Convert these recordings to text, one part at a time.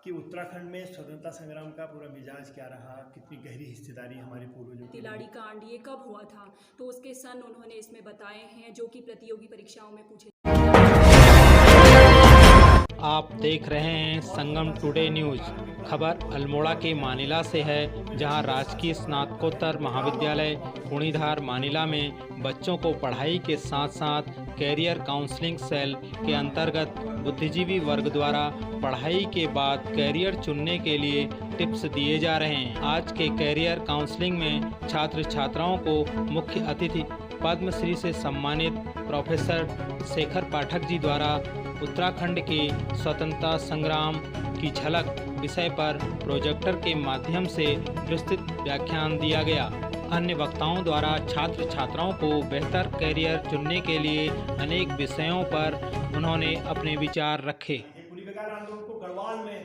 कि उत्तराखंड में स्वतंत्रता संग्राम का पूरा मिजाज क्या रहा, कितनी गहरी हिस्सेदारी हमारे पूर्वजों की तिलाड़ी रही। कांड ये कब हुआ था, तो उसके सन उन्होंने इसमें बताए हैं जो कि प्रतियोगी परीक्षाओं में पूछे। आप देख रहे हैं संगम टुडे न्यूज। खबर अल्मोड़ा के मानिला से है, जहां राजकीय स्नातकोत्तर महाविद्यालय कुणीधार मानिला में बच्चों को पढ़ाई के साथ साथ कैरियर काउंसलिंग सेल के अंतर्गत बुद्धिजीवी वर्ग द्वारा पढ़ाई के बाद कैरियर चुनने के लिए टिप्स दिए जा रहे हैं। आज के कैरियर काउंसलिंग में छात्र छात्राओं को मुख्य अतिथि पद्मश्री से सम्मानित प्रोफेसर शेखर पाठक जी द्वारा उत्तराखंड के स्वतंत्रता संग्राम की झलक विषय पर प्रोजेक्टर के माध्यम से विस्तृत व्याख्यान दिया गया। अन्य वक्ताओं द्वारा छात्र छात्राओं को बेहतर कैरियर चुनने के लिए अनेक विषयों पर उन्होंने अपने विचार रखे। कुली बेगार आंदोलन को गढ़वाल में,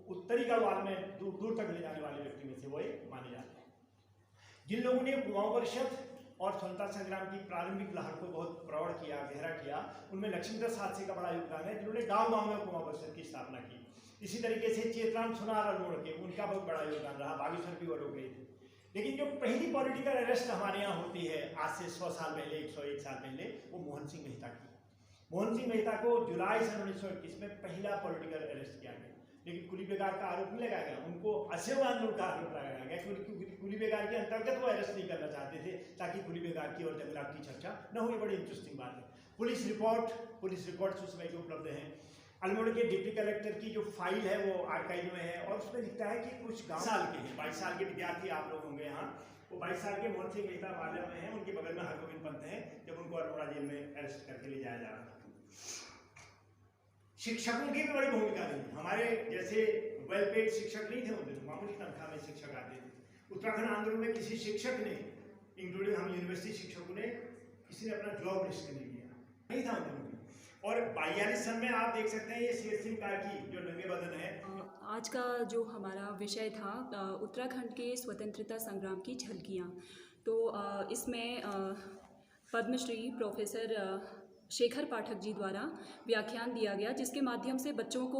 उत्तरी गढ़वाल में दूर दूर तक ले जाने वाले व्यक्ति में से वो एक माने जाते हैं। जिन लोगों ने कुमाऊं परिषद और स्वतंत्रता संग्राम की प्रारंभिक लहर को बहुत प्रौढ़ किया, गहरा किया, उनमें लक्ष्मीधर साहसी का बड़ा योगदान है, जिन्होंने गांव-गांव में कुमाऊं परिषद की स्थापना की। इसी तरीके से चेतराम सुनार अल्मोड़ा के, उनका बहुत बड़ा योगदान रहा। बागेश्वर भी वो लोग गए थे। लेकिन जो पहली पॉलिटिकल अरेस्ट हमारे यहाँ होती है आज से 100 साल पहले, 101 साल पहले, वो मोहन सिंह मेहता की। मोहन सिंह मेहता को जुलाई सन 1921 में पहला पॉलिटिकल अरेस्ट किया गया, लेकिन कुली बेगार का आरोप नहीं लगाया गया, उनको असहयोग आंदोलन का आरोप लगाया गया, क्योंकि कुली बेगार के अंतर्गत वो अरेस्ट नहीं करना चाहते थे, ताकि कुली बेगार की और जंगलात की चर्चा न हो। ये बड़ी इंटरेस्टिंग बात है। पुलिस रिकॉर्ड्स उस समय के उपलब्ध हैं। अल्मोड़ा के डिप्टी कलेक्टर की जो फाइल है वो आर्काइव में है, और उसमें लिखता है कि कुछ गाँव साल के हैं, 22 साल के विद्यार्थी आप लोग होंगे यहाँ, वो 22 साल के मोहन सिंह मेहता माल्या में हैं, उनके बगल में हरगोविंद पंत हैं, जब उनको अल्मोड़ा जेल में अरेस्ट करके ले जाया जा रहा था। शिक्षकों की भी बड़ी भूमिका रही। हमारे जैसे वेल पेड शिक्षक नहीं थे, उनमें मामूली तनख्वाह में शिक्षक आते थे। उत्तराखंड आंदोलन में किसी शिक्षक ने, इंक्लूडिंग हम यूनिवर्सिटी शिक्षकों ने, किसी ने अपना जॉब रिस्क नहीं लिया, नहीं था उनमें। और 42 सन में आप देख सकते हैं ये शेर सिंह कारगी जो नंगे बदन है। आज का जो हमारा विषय था उत्तराखंड के स्वतंत्रता संग्राम की झलकियाँ, तो इसमें पद्मश्री प्रोफेसर शेखर पाठक जी द्वारा व्याख्यान दिया गया, जिसके माध्यम से बच्चों को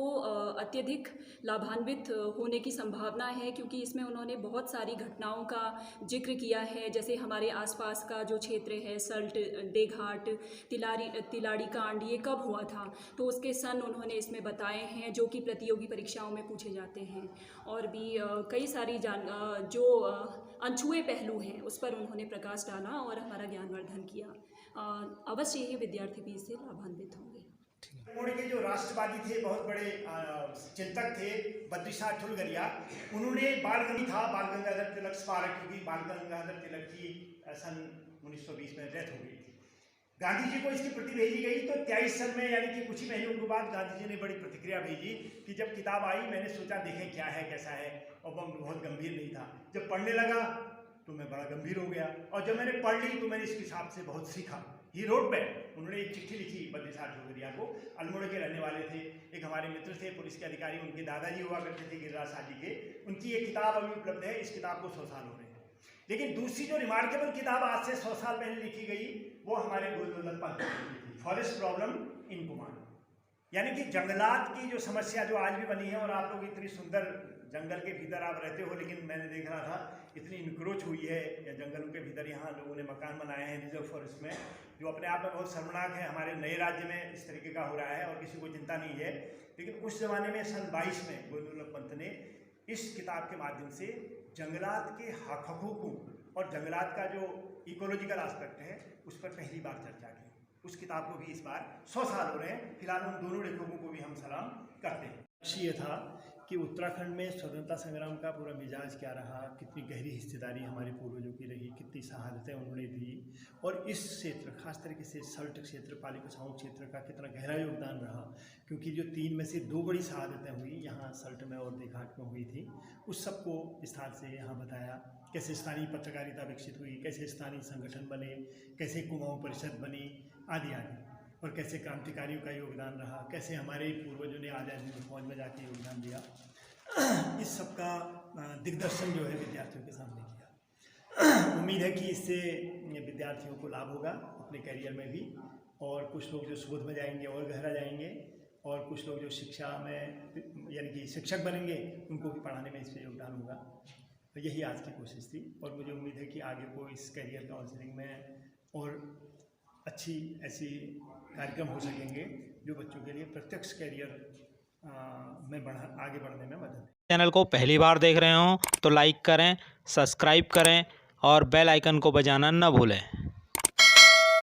अत्यधिक लाभान्वित होने की संभावना है, क्योंकि इसमें उन्होंने बहुत सारी घटनाओं का जिक्र किया है। जैसे हमारे आसपास का जो क्षेत्र है, सल्ट, देघाट, तिलाड़ी कांड, ये कब हुआ था, तो उसके सन उन्होंने इसमें बताए हैं जो कि प्रतियोगी परीक्षाओं में पूछे जाते हैं। और भी कई सारी जो अनछुए पहलू हैं उस पर उन्होंने प्रकाश डाला और हमारा ज्ञानवर्धन किया। अवश्य ही विद्यार्थी भी इससे लाभान्वित होंगे। अल्मोड़ा के जो राष्ट्रवादी थे, बहुत बड़े चिंतक थे, बद्रीशाह ठुलगरिया, उन्होंने बाल गंगाधर तिलक स्मारक, क्योंकि बाल गंगाधर तिलक की सन 1920 में डेथ हो गई थी। गांधी जी को इसकी प्रति भेजी गई, तो 23 सन में, यानी कि कुछ ही महीनों के बाद, गांधी जी ने बड़ी प्रतिक्रिया भेजी कि जब किताब आई मैंने सोचा देखें क्या है, कैसा है, और वो बहुत गंभीर नहीं था। जब पढ़ने लगा तो मैं बड़ा गंभीर हो गया, और जब मैंने पढ़ ली तो मैंने इसके हिसाब से बहुत सीखा। ही रोड बैक, उन्होंने एक चिट्ठी लिखी बद्रीशाह ठुलगरिया को। अल्मोड़ा के रहने वाले थे, एक हमारे मित्र थे पुलिस के अधिकारी, उनके दादाजी हुआ करते थे गिरिराज शाह जी के। उनकी एक किताब अभी उपलब्ध है, इस किताब को 100 साल हो रहे हैं। लेकिन दूसरी जो रिमार्केबल किताब आज से 100 साल पहले लिखी गई, वो हमारे गोविंद पंत की थी, फॉरेस्ट प्रॉब्लम इन कुमाऊं, यानी कि जंगलात की जो समस्या जो आज भी बनी है। और आप लोग इतनी सुंदर जंगल के भीतर आप रहते हो, लेकिन मैंने देख रहा था इतनी इंक्रोच हुई है या जंगलों के भीतर यहाँ लोगों ने मकान बनाए हैं रिजर्व फॉरेस्ट में, जो अपने आप में बहुत शर्मनाक है। हमारे नए राज्य में इस तरीके का हो रहा है और किसी को चिंता नहीं है। लेकिन उस जमाने में सन 22 में गोविंद पंत ने इस किताब के माध्यम से जंगलात के हकूकों और जंगलात का जो इकोलॉजिकल एस्पेक्ट है उस पर पहली बार चर्चा की। उस किताब को भी इस बार 100 साल हो रहे हैं। फिलहाल उन दोनों लेखकों को भी हम सलाम करते हैं। ये था कि उत्तराखंड में स्वतंत्रता संग्राम का पूरा मिजाज क्या रहा, कितनी गहरी हिस्सेदारी हमारे पूर्वजों की रही, कितनी शहादतें उन्होंने दी, और इस क्षेत्र, खास तरीके से सल्ट क्षेत्र, पाली कुछाऊ क्षेत्र का कितना गहरा योगदान रहा। क्योंकि जो 3 में से 2 बड़ी शहादतें हुई यहाँ सल्ट में और देघाट में हुई थी, उस सबको विस्तार से यहाँ बताया। कैसे स्थानीय पत्रकारिता विकसित हुई, कैसे स्थानीय संगठन बने, कैसे कुमाऊं परिषद बनी, आदि आदि, और कैसे क्रांतिकारियों का योगदान रहा, कैसे हमारे पूर्वजों ने आज़ादी में फौज में जाके योगदान दिया। इस सब का दिग्दर्शन जो है विद्यार्थियों के सामने किया। उम्मीद है कि इससे विद्यार्थियों को लाभ होगा अपने करियर में भी, और कुछ लोग जो शोध में जाएंगे और गहरा जाएंगे, और कुछ लोग जो शिक्षा में यानी कि शिक्षक बनेंगे उनको भी पढ़ाने में इससे योगदान होगा। तो यही आज की कोशिश थी और मुझे उम्मीद है कि आगे को इस करियर काउंसलिंग में और अच्छी ऐसी कार्यक्रम हो सकेंगे जो बच्चों के लिए प्रत्यक्ष करियर में आगे बढ़ने में मदद। चैनल को पहली बार देख रहे हो तो लाइक करें, सब्सक्राइब करें और बेल आइकन को बजाना न भूलें।